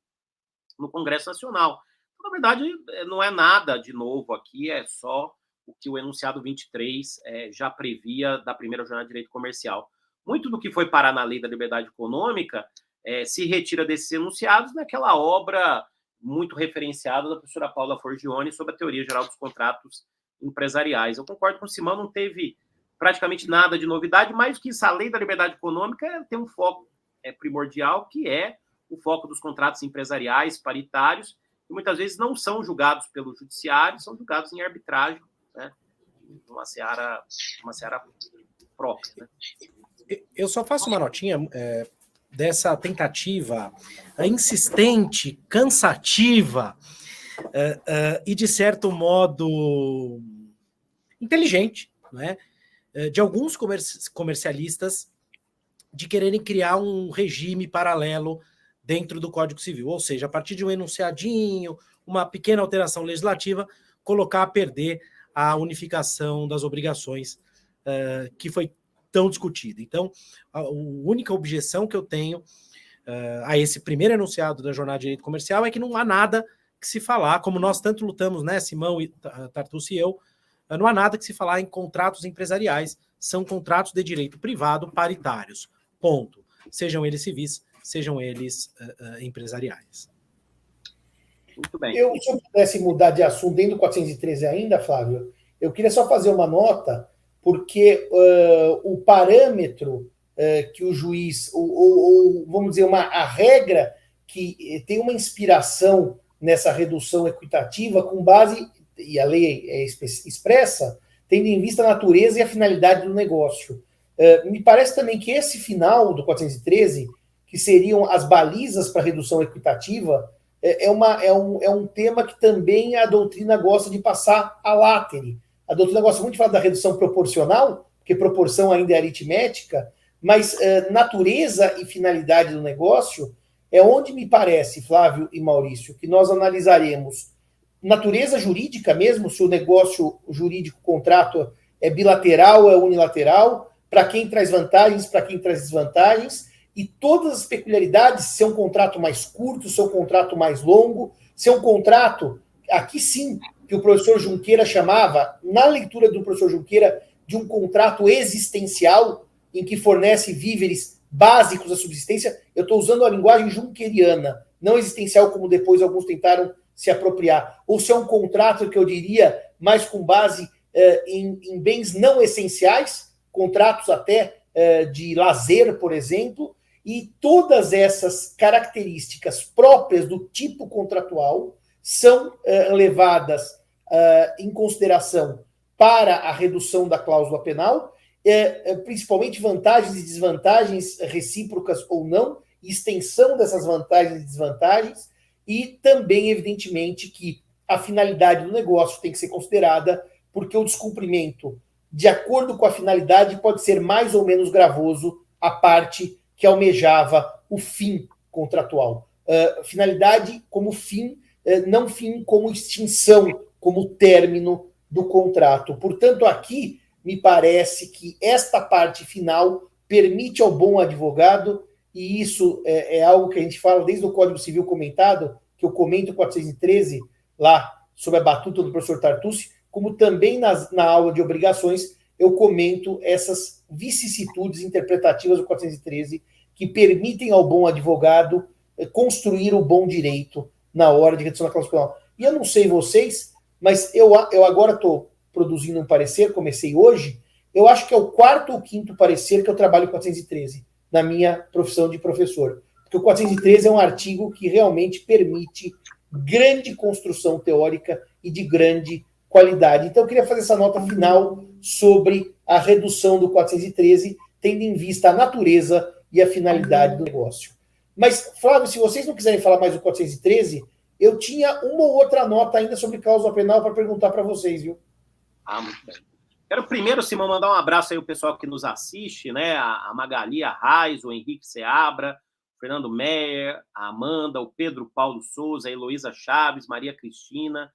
no Congresso Nacional. Então, na verdade, não é nada de novo aqui, é só o que o enunciado 23 já previa da primeira jornada de direito comercial. Muito do que foi parar na lei da liberdade econômica se retira desses enunciados naquela obra muito referenciada da professora Paula Forgione sobre a teoria geral dos contratos empresariais. Eu concordo com o Simão, não teve praticamente nada de novidade, mais do que isso, a lei da liberdade econômica tem um foco primordial, que é o foco dos contratos empresariais paritários, que muitas vezes não são julgados pelo judiciário, são julgados em arbitragem, né, numa seara própria, né? Eu só faço uma notinha dessa tentativa insistente, cansativa e, de certo modo, inteligente, né, de alguns comercialistas de quererem criar um regime paralelo dentro do Código Civil, ou seja, a partir de um enunciadinho, uma pequena alteração legislativa, colocar a perder a unificação das obrigações que foi tão discutida. Então, a única objeção que eu tenho a esse primeiro enunciado da Jornada de Direito Comercial é que não há nada que se falar, como nós tanto lutamos, né, Simão, Tartucci e eu, não há nada que se falar em contratos empresariais, são contratos de direito privado paritários, ponto. Sejam eles civis, sejam eles empresariais. Muito bem. Se eu pudesse mudar de assunto dentro do 413 ainda, Flávio, eu queria só fazer uma nota, porque o parâmetro que o juiz, ou vamos dizer, a regra que tem uma inspiração nessa redução equitativa com base, e a lei é expressa, tendo em vista a natureza e a finalidade do negócio. Me parece também que esse final do 413, que seriam as balizas para redução equitativa, é um tema que também a doutrina gosta de passar a látere. A doutrina gosta muito de falar da redução proporcional, porque proporção ainda é aritmética, mas natureza e finalidade do negócio é onde me parece, Flávio e Maurício, que nós analisaremos natureza jurídica mesmo, se o negócio jurídico, o contrato é bilateral, é unilateral, para quem traz vantagens, para quem traz desvantagens, e todas as peculiaridades, se é um contrato mais curto, se é um contrato mais longo, se é um contrato, aqui sim, que o professor Junqueira chamava, na leitura do professor Junqueira, de um contrato existencial, em que fornece víveres básicos da subsistência. Eu estou usando a linguagem junqueriana, não existencial, como depois alguns tentaram se apropriar. Ou se é um contrato que eu diria mais com base em bens não essenciais, contratos até de lazer, por exemplo, e todas essas características próprias do tipo contratual são levadas em consideração para a redução da cláusula penal, principalmente vantagens e desvantagens recíprocas ou não, extensão dessas vantagens e desvantagens, e também, evidentemente, que a finalidade do negócio tem que ser considerada, porque o descumprimento, de acordo com a finalidade, pode ser mais ou menos gravoso a parte que almejava o fim contratual. Finalidade como fim, não fim como extinção, como término do contrato. Portanto, aqui me parece que esta parte final permite ao bom advogado, e isso é algo que a gente fala desde o Código Civil comentado, que eu comento 413 lá, sob a batuta do professor Tartucci, como também na aula de obrigações, eu comento essas vicissitudes interpretativas do 413 que permitem ao bom advogado construir o bom direito na hora de redução da cláusula penal. E eu não sei vocês, mas eu agora estou produzindo um parecer, comecei hoje, eu acho que é o 4º ou 5º parecer que eu trabalho com 413, na minha profissão de professor. Porque o 413 é um artigo que realmente permite grande construção teórica e de grande qualidade. Então, eu queria fazer essa nota final sobre a redução do 413, tendo em vista a natureza e a finalidade do negócio. Mas, Flávio, se vocês não quiserem falar mais do 413, eu tinha uma ou outra nota ainda sobre cláusula penal para perguntar para vocês, viu? Muito bem. Quero primeiro, Simão, mandar um abraço aí ao pessoal que nos assiste, né? A Magali, a Raiz, o Henrique Seabra, o Fernando Meyer, a Amanda, o Pedro Paulo Souza, a Heloísa Chaves, Maria Cristina,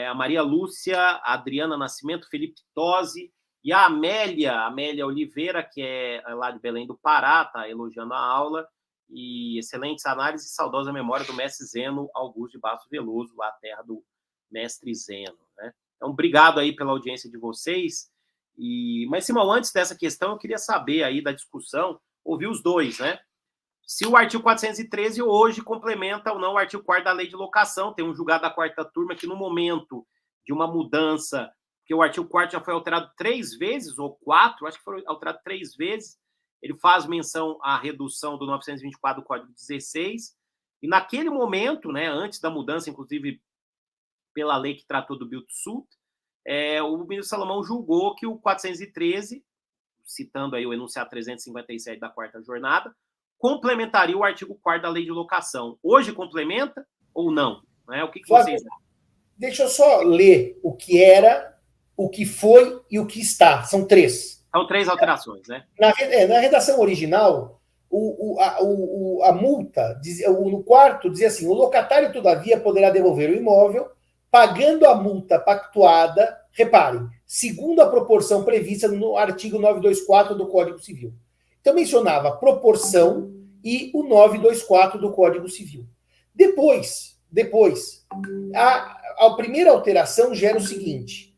a Maria Lúcia, a Adriana Nascimento, Felipe Tosi e a Amélia Oliveira, que é lá de Belém do Pará, tá elogiando a aula, e excelentes análises e saudosa memória do mestre Zeno Augusto de Bastos Veloso, lá a terra do mestre Zeno, né? Então, obrigado aí pela audiência de vocês. Mas, Simão, antes dessa questão, eu queria saber aí da discussão, ouvir os dois, né? Se o artigo 413 hoje complementa ou não o artigo 4º da lei de locação. Tem um julgado da 4ª turma que no momento de uma mudança, que o artigo 4º já foi alterado 3 vezes, ou 4, acho que foi alterado 3 vezes, ele faz menção à redução do 924 do Código 16, e naquele momento, né, antes da mudança, inclusive pela lei que tratou do Biltsut, o ministro Salomão julgou que o 413, citando aí o enunciado 357 da 4ª jornada, complementaria o artigo 4º da lei de locação. Hoje complementa ou não? Né? O que vocês acham? Deixa eu só ler o que era, o que foi e o que está. São 3. São 3 alterações, né? Na redação original, a multa, no 4º, dizia assim: o locatário, todavia, poderá devolver o imóvel pagando a multa pactuada, reparem, segundo a proporção prevista no artigo 924 do Código Civil. Então, mencionava proporção e o 924 do Código Civil. Depois, a primeira alteração gera o seguinte: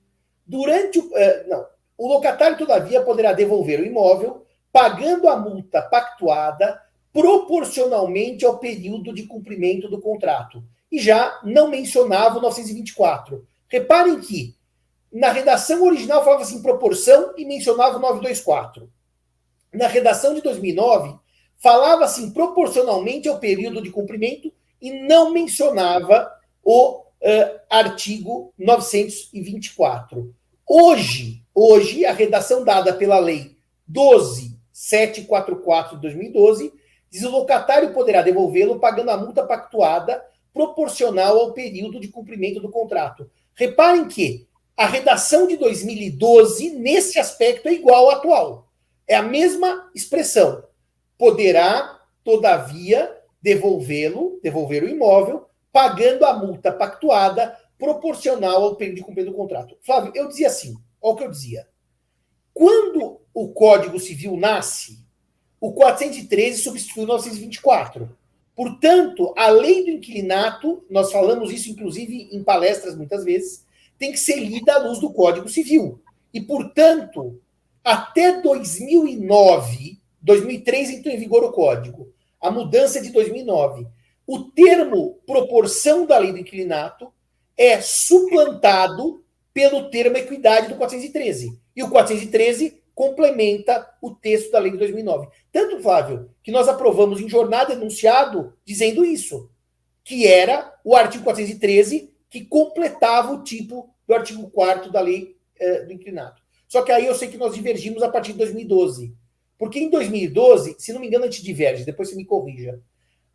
o locatário, todavia, poderá devolver o imóvel pagando a multa pactuada proporcionalmente ao período de cumprimento do contrato. E já não mencionava o 924. Reparem que na redação original falava assim proporção e mencionava o 924. Na redação de 2009, falava assim proporcionalmente ao período de cumprimento e não mencionava o artigo 924. Hoje, a redação dada pela lei 12.744 de 2012 Diz: o locatário poderá devolvê-lo pagando a multa pactuada proporcional ao período de cumprimento do contrato. Reparem que a redação de 2012, nesse aspecto, é igual à atual. É a mesma expressão. Poderá, todavia, devolver o imóvel, pagando a multa pactuada proporcional ao período de cumprimento do contrato. Flávio, eu dizia assim, olha o que eu dizia. Quando o Código Civil nasce, o 413 substitui o 924. Portanto, a lei do inquilinato, nós falamos isso inclusive em palestras muitas vezes, tem que ser lida à luz do Código Civil. E, portanto, até 2009, 2003 entrou em vigor o Código, a mudança de 2009, o termo proporção da lei do inquilinato é suplantado pelo termo equidade do 413. E o 413 complementa o texto da lei de 2009. Tanto, Flávio, que nós aprovamos em jornada enunciado dizendo isso, que era o artigo 413 que completava o tipo do artigo 4º da lei do inquilinato. Só que aí eu sei que nós divergimos a partir de 2012. Porque em 2012, se não me engano, a gente diverge, depois você me corrija.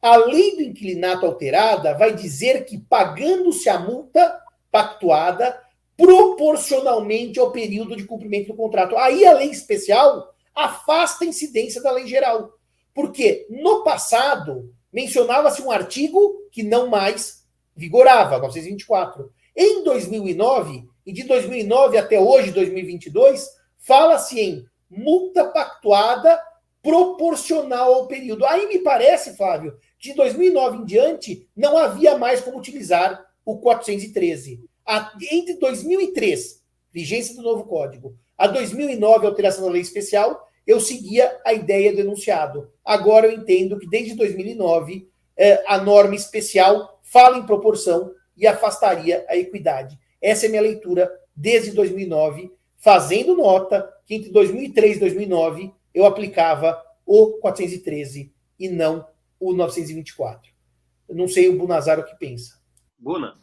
A lei do inquilinato alterada vai dizer que, pagando-se a multa pactuada proporcionalmente ao período de cumprimento do contrato. Aí a lei especial afasta a incidência da lei geral. Porque no passado mencionava-se um artigo que não mais vigorava, 924. Em 2009, e de 2009 até hoje, 2022, fala-se em multa pactuada proporcional ao período. Aí me parece, Flávio, que de 2009 em diante não havia mais como utilizar o 413. Entre 2003, vigência do novo código, a 2009, alteração da lei especial, eu seguia a ideia do enunciado. Agora eu entendo que desde 2009 a norma especial fala em proporção e afastaria a equidade. Essa é a minha leitura desde 2009, fazendo nota que entre 2003 e 2009 eu aplicava o 413 e não o 924. Eu não sei o Bunazar o que pensa. Buna?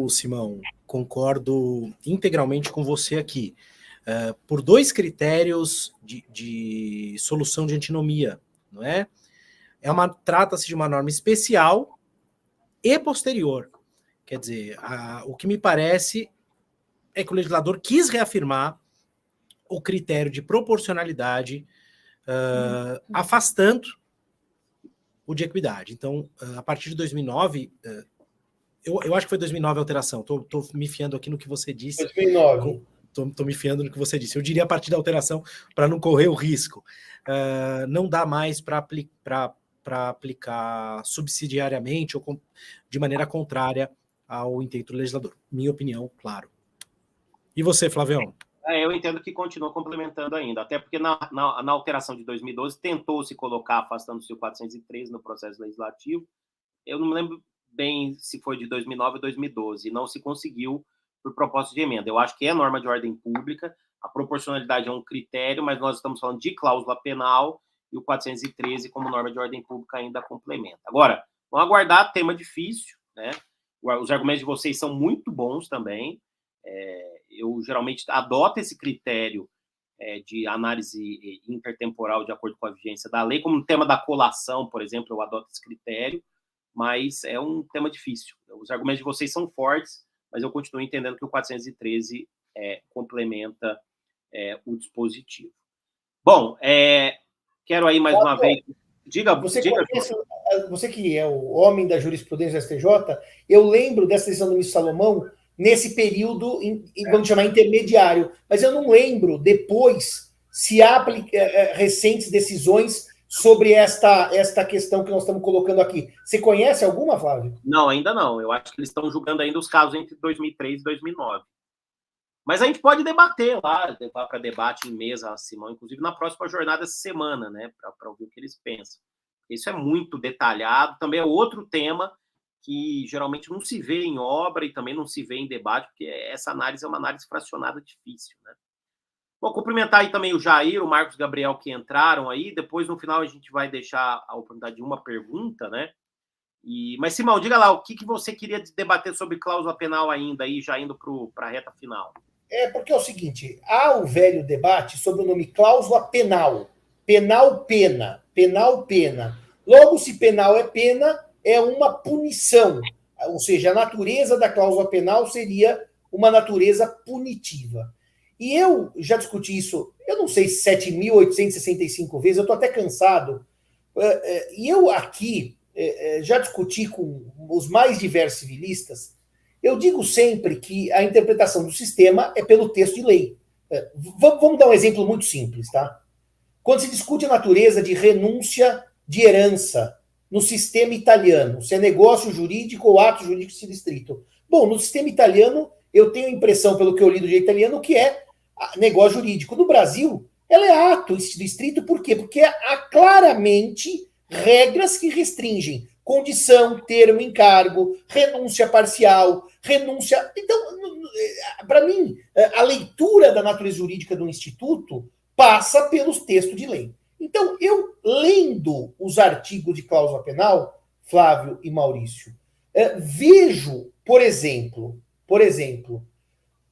Simão, concordo integralmente com você aqui. Por dois critérios de solução de antinomia, não é? Trata-se de uma norma especial e posterior. Quer dizer, o que me parece é que o legislador quis reafirmar o critério de proporcionalidade, afastando o de equidade. Então, a partir de 2009, eu acho que foi 2009 a alteração, estou me fiando aqui no que você disse. 2009. Estou me fiando no que você disse. Eu diria a partir da alteração, para não correr o risco. Não dá mais para aplicar subsidiariamente ou de maneira contrária ao intento do legislador. Minha opinião, claro. E você, Flavião? Eu entendo que continua complementando ainda, até porque na alteração de 2012 tentou-se colocar afastando-se o 403 no processo legislativo. Eu não me lembro bem se foi de 2009 ou 2012, e não se conseguiu por proposta de emenda. Eu acho que é norma de ordem pública, a proporcionalidade é um critério, mas nós estamos falando de cláusula penal e o 413 como norma de ordem pública ainda complementa. Agora, vamos aguardar, tema difícil, né? Os argumentos de vocês são muito bons também. Eu geralmente adoto esse critério de análise intertemporal de acordo com a vigência da lei, como no tema da colação, por exemplo, eu adoto esse critério, mas é um tema difícil. Os argumentos de vocês são fortes, mas eu continuo entendendo que o 413 complementa o dispositivo. Bom, quero aí mais uma vez... Diga. Você que é o homem da jurisprudência STJ, eu lembro dessa decisão do ministro Salomão nesse período, vamos chamar intermediário, mas eu não lembro depois se há recentes decisões sobre esta questão que nós estamos colocando aqui. Você conhece alguma, Flávio? Não, ainda não. Eu acho que eles estão julgando ainda os casos entre 2003 e 2009. Mas a gente pode debater lá, levar para debate em mesa, Simão, inclusive na próxima jornada essa semana, né, para ouvir o que eles pensam. Isso é muito detalhado, também é outro tema que geralmente não se vê em obra e também não se vê em debate, porque essa análise é uma análise fracionada difícil, né? Vou cumprimentar aí também o Jair, o Marcos Gabriel que entraram aí, depois no final a gente vai deixar a oportunidade de uma pergunta, né? Mas, Simão, diga lá, o que você queria debater sobre cláusula penal ainda aí, já indo para a reta final? Porque é o seguinte, há o velho debate sobre o nome cláusula penal. penal, pena. Penal, pena. Logo, se penal é pena, é uma punição. Ou seja, a natureza da cláusula penal seria uma natureza punitiva. E eu já discuti isso, eu não sei, 7.865 vezes, eu estou até cansado. E eu aqui já discuti com os mais diversos civilistas. Eu digo sempre que a interpretação do sistema é pelo texto de lei. Vamos dar um exemplo muito simples, tá? Quando se discute a natureza de renúncia de herança no sistema italiano, se é negócio jurídico ou ato jurídico sindistrito. Bom, no sistema italiano, eu tenho a impressão, pelo que eu li do direito italiano, que é negócio jurídico. No Brasil, ela é ato distrito, por quê? Porque há claramente regras que restringem condição, termo, encargo, renúncia parcial, renúncia... Então, para mim, a leitura da natureza jurídica do Instituto passa pelos textos de lei. Então, eu lendo os artigos de cláusula penal, Flávio e Maurício, vejo, por exemplo,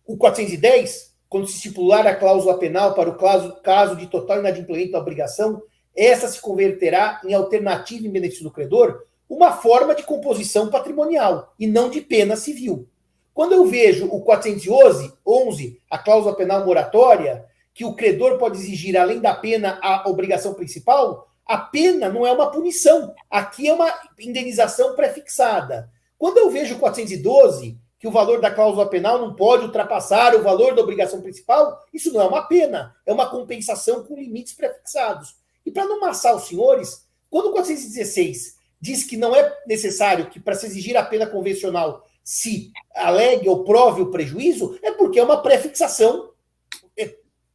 o 410, quando se estipular a cláusula penal para o caso de total inadimplemento da obrigação, essa se converterá em alternativa em benefício do credor, uma forma de composição patrimonial e não de pena civil. Quando eu vejo o 411, a cláusula penal moratória, que o credor pode exigir, além da pena, a obrigação principal, a pena não é uma punição. Aqui é uma indenização pré-fixada. Quando eu vejo o 412, que o valor da cláusula penal não pode ultrapassar o valor da obrigação principal, isso não é uma pena, é uma compensação com limites pré-fixados. E para não amassar os senhores, quando o 416 diz que não é necessário que, para se exigir a pena convencional, se alegue ou prove o prejuízo, é porque é uma pré-fixação,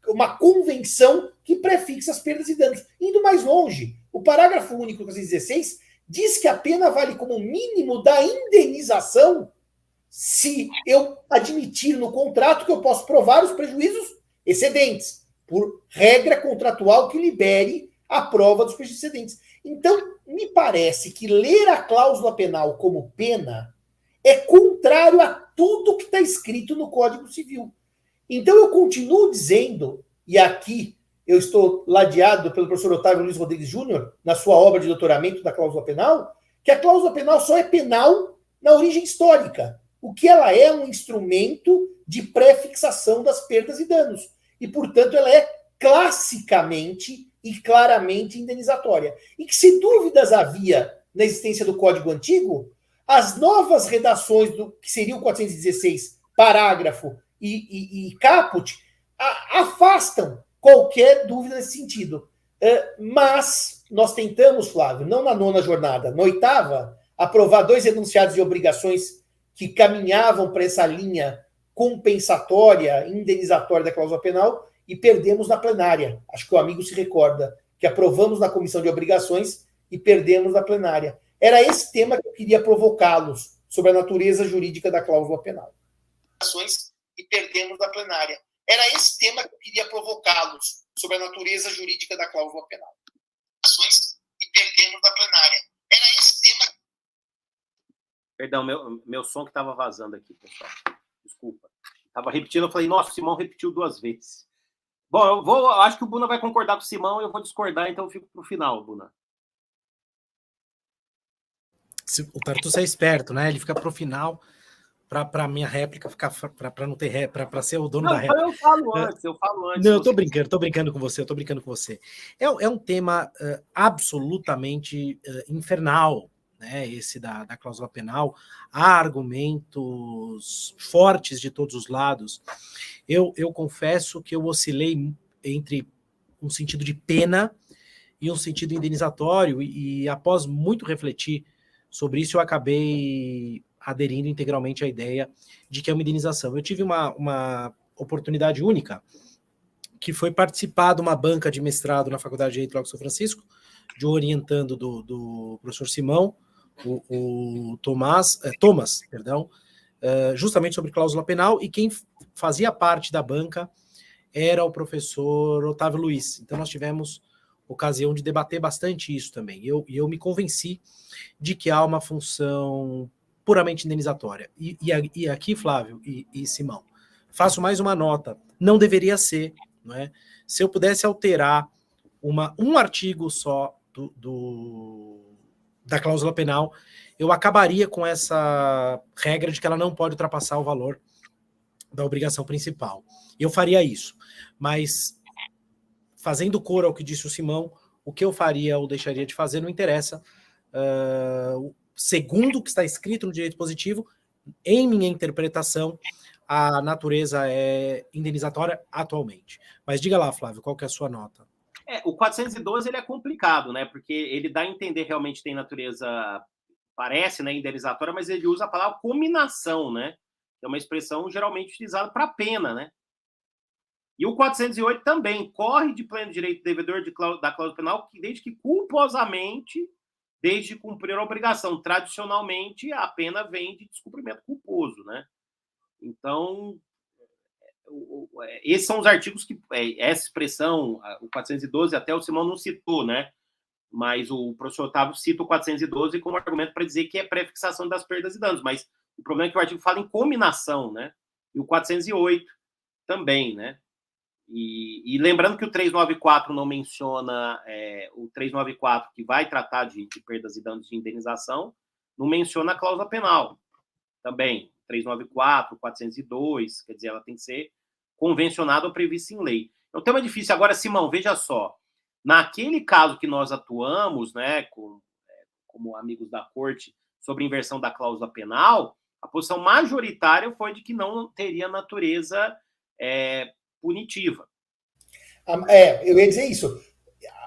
uma convenção que prefixa as perdas e danos. Indo mais longe, o parágrafo único do 416 diz que a pena vale como mínimo da indenização se eu admitir no contrato que eu posso provar os prejuízos excedentes, por regra contratual que libere a prova dos prejuízos excedentes. Então, me parece que ler a cláusula penal como pena é contrário a tudo que está escrito no Código Civil. Então, eu continuo dizendo, e aqui eu estou ladeado pelo professor Otávio Luiz Rodrigues Júnior, na sua obra de doutoramento da cláusula penal, que a cláusula penal só é penal na origem histórica. O que ela é um instrumento de pré-fixação das perdas e danos. E, portanto, ela é classicamente e claramente indenizatória. E que, se dúvidas havia na existência do Código Antigo, as novas redações do que seria o 416, parágrafo e caput, afastam qualquer dúvida nesse sentido. Mas nós tentamos, Flávio, não na 9ª jornada, na 8ª, aprovar 2 enunciados de obrigações que caminhavam para essa linha compensatória, indenizatória da cláusula penal, e perdemos na plenária. Acho que o amigo se recorda que aprovamos na comissão de obrigações e perdemos na plenária. Era esse tema que eu queria provocá-los, sobre a natureza jurídica da cláusula penal. E perdemos na plenária. Era esse tema que eu queria provocá-los, sobre a natureza jurídica da cláusula penal. E perdemos na plenária. Era esse tema... Perdão, meu som que estava vazando aqui, pessoal. Desculpa. Estava repetindo, eu falei, nossa, o Simão repetiu 2 vezes. Bom, eu acho que o Buna vai concordar com o Simão, eu vou discordar, então eu fico para o final, Buna. O Tartucci é esperto, né? Ele fica para o final, para minha réplica ficar, para não ter para ser o dono da réplica. Eu falo antes. Não, eu tô brincando com você. É um tema absolutamente infernal, né? Esse da cláusula penal. Há argumentos fortes de todos os lados. Eu confesso que eu oscilei entre um sentido de pena e um sentido indenizatório, e após muito refletir sobre isso, eu acabei aderindo integralmente à ideia de que é uma indenização. Eu tive uma oportunidade única, que foi participar de uma banca de mestrado na Faculdade de Direito lá com São Francisco, de orientando do professor Simão, o Thomas, justamente sobre cláusula penal, e quem fazia parte da banca era o professor Otávio Luiz. Então nós tivemos ocasião de debater bastante isso também. E eu me convenci de que há uma função puramente indenizatória. E aqui, Flávio e Simão, faço mais uma nota. Não deveria ser, não é? Se eu pudesse alterar um artigo só da cláusula penal, eu acabaria com essa regra de que ela não pode ultrapassar o valor da obrigação principal. Eu faria isso, mas fazendo coro ao que disse o Simão, o que eu faria ou deixaria de fazer não interessa. Segundo o que está escrito no direito positivo, em minha interpretação, a natureza é indenizatória atualmente. Mas diga lá, Flávio, qual que é a sua nota? O 412 ele é complicado, né? Porque ele dá a entender realmente tem natureza, parece, né, indenizatória, mas ele usa a palavra cominação, né? Que é uma expressão geralmente utilizada para pena, né? E o 408 também corre de pleno direito devedor da cláusula penal, desde que culposamente, desde cumprir a obrigação. Tradicionalmente, a pena vem de descumprimento culposo, né? Então, esses são os artigos que essa expressão, o 412, até o Simão não citou, né? Mas o professor Otávio cita o 412 como argumento para dizer que é pré-fixação das perdas e danos, mas o problema é que o artigo fala em cominação, né? E o 408 também, né? E lembrando que o 394 não menciona, o 394 que vai tratar de perdas e danos de indenização, não menciona a cláusula penal também. 394, 402, quer dizer, ela tem que ser convencionada ou prevista em lei. É um tema difícil. Agora, Simão, veja só, naquele caso que nós atuamos, né, como amigos da corte, sobre inversão da cláusula penal, a posição majoritária foi de que não teria natureza punitiva. Eu ia dizer isso.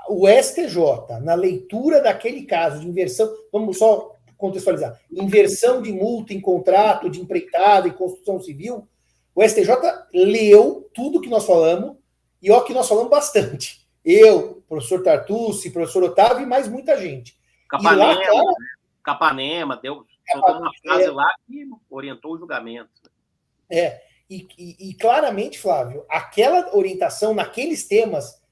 O STJ, na leitura daquele caso de inversão, vamos só contextualizar, inversão de multa em contrato de empreitada e construção civil, o STJ leu tudo que nós falamos, e ó que nós falamos bastante. Eu, professor Tartucci, professor Otávio e mais muita gente. Capanema, e lá, Capanema, soltou uma frase lá que orientou o julgamento. E claramente, Flávio, aquela orientação naqueles temas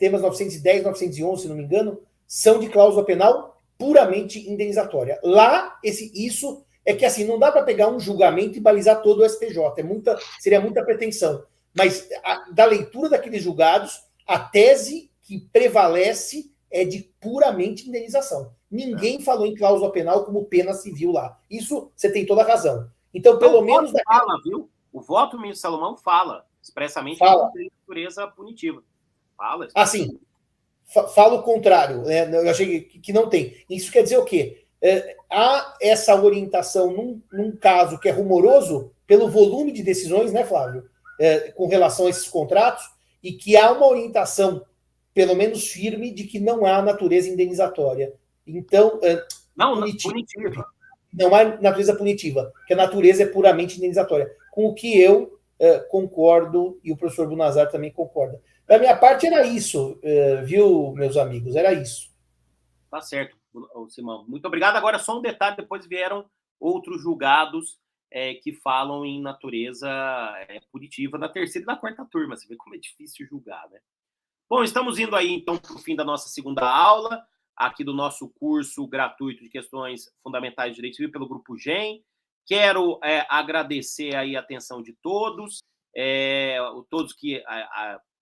910, 911, se não me engano, são de cláusula penal puramente indenizatória. Lá, isso é que assim, não dá para pegar um julgamento e balizar todo o STJ, seria muita pretensão. Mas da leitura daqueles julgados, a tese que prevalece é de puramente indenização. Ninguém falou em cláusula penal como pena civil lá. Isso você tem toda a razão. Então, pelo menos... Fala, viu? O voto do ministro Salomão fala expressamente que não tem natureza punitiva. Fala. Assim, fala o contrário. Né? Eu achei que não tem. Isso quer dizer o quê? Há essa orientação num caso que é rumoroso pelo volume de decisões, né, Flávio? Com relação a esses contratos, e que há uma orientação, pelo menos firme, de que não há natureza indenizatória. Então, punitiva. Não há natureza punitiva, que a natureza é puramente indenizatória. Com o que eu concordo, e o professor Bunazar também concorda. Da minha parte, era isso, viu, meus amigos? Era isso. Tá certo, Simão. Muito obrigado. Agora, só um detalhe, depois vieram outros julgados que falam em natureza punitiva na terceira e na quarta turma. Você vê como é difícil julgar, né? Bom, estamos indo aí, então, para o fim da nossa segunda aula, aqui do nosso curso gratuito de questões fundamentais de direito civil pelo Grupo GEM. Quero agradecer aí a atenção de todos, todos que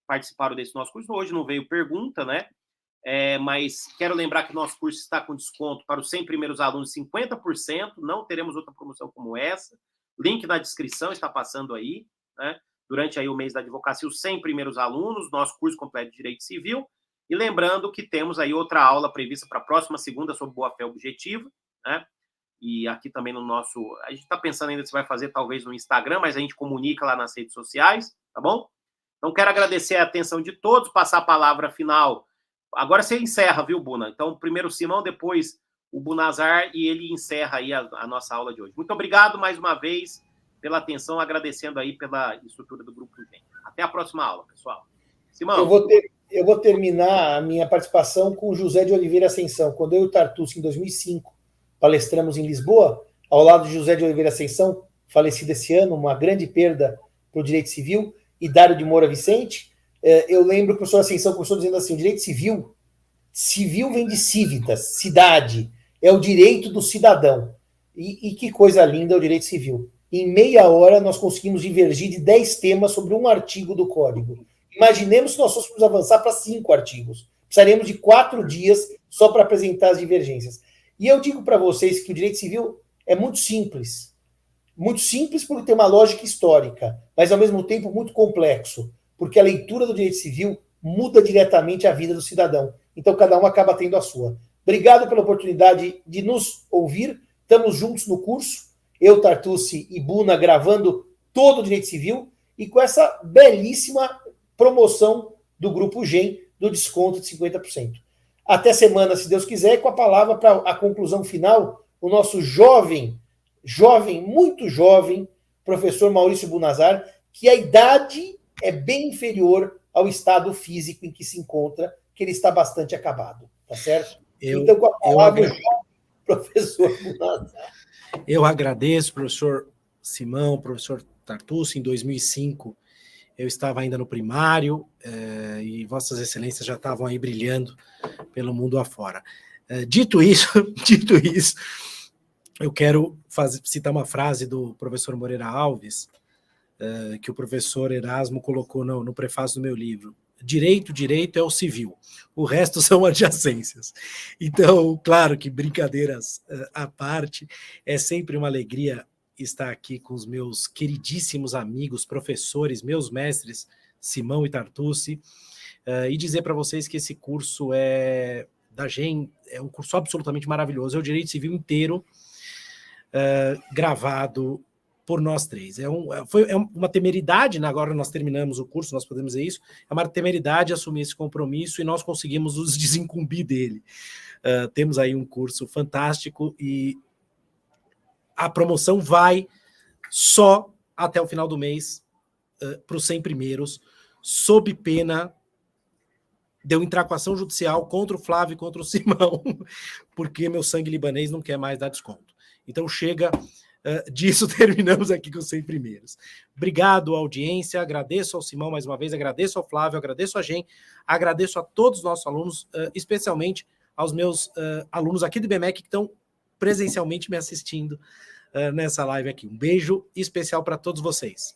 participaram desse nosso curso. Hoje não veio pergunta, né? Mas quero lembrar que nosso curso está com desconto para os 100 primeiros alunos, 50%. Não teremos outra promoção como essa. Link na descrição está passando aí, né? Durante aí o mês da advocacia, os 100 primeiros alunos, nosso curso completo de Direito Civil. E lembrando que temos aí outra aula prevista para a próxima segunda sobre boa-fé objetiva, né? E aqui também no nosso... A gente está pensando ainda se vai fazer talvez no Instagram, mas a gente comunica lá nas redes sociais, tá bom? Então, quero agradecer a atenção de todos, passar a palavra final. Agora você encerra, viu, Buna? Então, primeiro o Simão, depois o Bunazar, e ele encerra aí a nossa aula de hoje. Muito obrigado mais uma vez pela atenção, agradecendo aí pela estrutura do Grupo GEM. Até a próxima aula, pessoal. Simão. Eu vou terminar a minha participação com o José de Oliveira Ascensão. Quando eu e o Tartucci, em 2005, palestramos em Lisboa, ao lado de José de Oliveira Ascensão, falecido esse ano, uma grande perda para o direito civil, e Dário de Moura Vicente, eu lembro que o professor Ascensão começou dizendo assim, o direito civil vem de civitas, cidade, é o direito do cidadão. E que coisa linda é o direito civil. Em meia hora, nós conseguimos divergir de 10 temas sobre um artigo do Código. Imaginemos se nós fôssemos avançar para 5 artigos. Precisaremos de 4 dias só para apresentar as divergências. E eu digo para vocês que o direito civil é muito simples. Muito simples porque tem uma lógica histórica, mas ao mesmo tempo muito complexo, porque a leitura do direito civil muda diretamente a vida do cidadão. Então cada um acaba tendo a sua. Obrigado pela oportunidade de nos ouvir. Estamos juntos no curso, eu, Tartucci e Buna, gravando todo o direito civil e com essa belíssima promoção do Grupo GEM do desconto de 50%. Até semana, se Deus quiser, e com a palavra para a conclusão final, o nosso jovem, muito jovem, professor Maurício Bunazar, que a idade é bem inferior ao estado físico em que se encontra, que ele está bastante acabado, tá certo? Então, com a palavra, professor Bunazar. Eu agradeço, professor Simão, professor Tartucci. Em 2005, eu estava ainda no primário e vossas excelências já estavam aí brilhando pelo mundo afora. Dito isso, eu quero citar uma frase do professor Moreira Alves, que o professor Erasmo colocou no prefácio do meu livro. Direito é o civil, o resto são adjacências. Então, claro que brincadeiras à parte, é sempre uma alegria estar aqui com os meus queridíssimos amigos, professores, meus mestres, Simão e Tartucci, e dizer para vocês que esse curso da GEM é um curso absolutamente maravilhoso, é o direito civil inteiro gravado por nós três. Foi uma temeridade, né? Agora nós terminamos o curso, nós podemos dizer isso, é uma temeridade assumir esse compromisso e nós conseguimos nos desincumbir dele. Temos aí um curso fantástico e a promoção vai só até o final do mês para os 100 primeiros, sob pena de eu entrar com ação judicial contra o Flávio e contra o Simão, porque meu sangue libanês não quer mais dar desconto. Então chega disso, terminamos aqui com os 100 primeiros. Obrigado à audiência, agradeço ao Simão mais uma vez, agradeço ao Flávio, agradeço a GEM, agradeço a todos os nossos alunos, especialmente aos meus alunos aqui do IBMEC que estão presencialmente me assistindo nessa live aqui. Um beijo especial para todos vocês.